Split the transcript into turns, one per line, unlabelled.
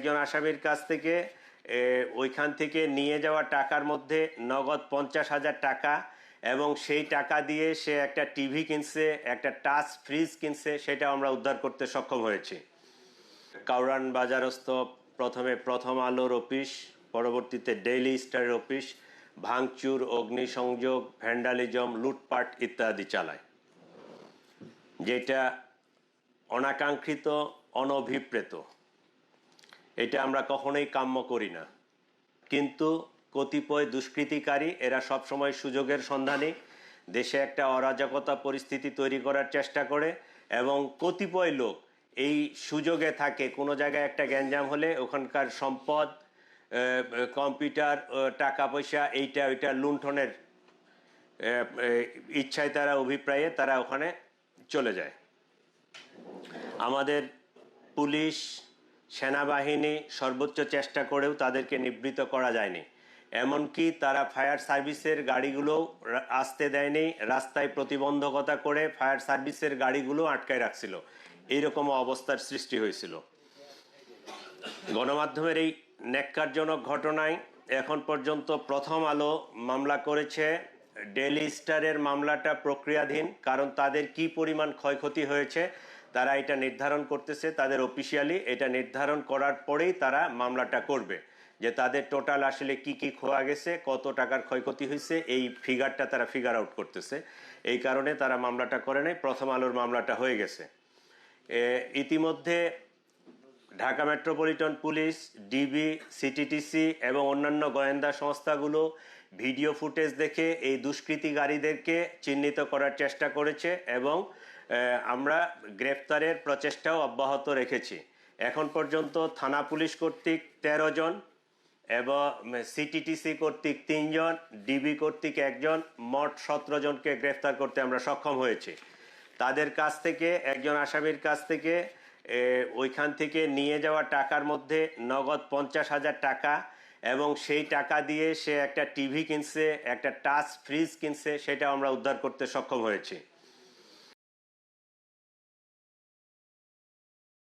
একজন আসামির কাছ থেকে ওইখান থেকে নিয়ে যাওয়া টাকার মধ্যে নগদ 50,000 টাকা এবং সেই টাকা দিয়ে সে একটা টিভি কিনছে, একটা টাচ ফ্রিজ কিনছে, সেটা আমরা উদ্ধার করতে সক্ষম হয়েছি। কাউরান বাজারস্থ প্রথমে প্রথম আলোর অফিস, পরবর্তীতে ডেইলি স্টারের অফিস ভাঙচুর, অগ্নিসংযোগ, ভ্যান্ডালিজম, লুটপাট ইত্যাদি চালায়, যেটা অনাকাঙ্ক্ষিত, অনভিপ্রেত। এটা আমরা কখনোই কাম্য করি না। কিন্তু কতিপয় দুষ্কৃতিকারী এরা সবসময় সুযোগের সন্ধানে দেশে একটা অরাজকতা পরিস্থিতি তৈরি করার চেষ্টা করে এবং কতিপয় লোক এই সুযোগে থাকে। কোনো জায়গায় একটা গ্যাঞ্জাম হলে ওখানকার সম্পদ, কম্পিউটার, টাকা পয়সা, এইটা ওইটা লুণ্ঠনের ইচ্ছায় তারা, অভিপ্রায়ে তারা ওখানে চলে যায়। আমাদের পুলিশ, সেনাবাহিনী সর্বোচ্চ চেষ্টা করেও তাদেরকে নিবৃত্ত করা যায়নি। এমনকি তারা ফায়ার সার্ভিসের গাড়িগুলো আসতে দেয়নি, রাস্তায় প্রতিবন্ধকতা করে ফায়ার সার্ভিসের গাড়িগুলো আটকায় রাখছিল। এইরকম অবস্থার সৃষ্টি হয়েছিল। গণমাধ্যমের এই ন্যাক্কারজনক ঘটনায় এখন পর্যন্ত প্রথম আলো মামলা করেছে। ডেইলি স্টারের মামলাটা প্রক্রিয়াধীন, কারণ তাদের কি পরিমাণ ক্ষয়ক্ষতি হয়েছে তারা এটা নির্ধারণ করতেছে। তাদের অফিসিয়ালি এটা নির্ধারণ করার পরেই তারা মামলাটা করবে, যে তাদের টোটাল আসলে কি কি খোয়া গেছে, কত টাকার ক্ষয়ক্ষতি হয়েছে, এই ফিগারটা তারা ফিগার আউট করতেছে। এই কারণে তারা মামলাটা করে নেয়। প্রথম আলোর মামলাটা হয়ে গেছে। ইতিমধ্যে Dhaka metropolitan police, DB, CTTC এবং অন্যান্য গোয়েন্দা সংস্থাগুলো ভিডিও ফুটেজ দেখে এই দুষ্কৃতিকারীদেরকে চিহ্নিত করার চেষ্টা করেছে এবং আমরা গ্রেফতারের প্রচেষ্টাও অব্যাহত রেখেছি। এখন পর্যন্ত থানা পুলিশ কর্তৃক 13 জন এবং সিটিটিসি কর্তৃক 3 জন, ডিবি কর্তৃক 1 জন, মোট 17 জনকে গ্রেফতার করতে আমরা সক্ষম হয়েছি। তাদের কাছ থেকে, একজন আসামির কাছ থেকে ওইখান থেকে নিয়ে যাওয়া টাকার মধ্যে নগদ 50,000 টাকা এবং সেই টাকা দিয়ে সে একটা টিভি কিনছে, একটা টাচ ফ্রিজ কিনছে, সেটা আমরা উদ্ধার করতে সক্ষম হয়েছি।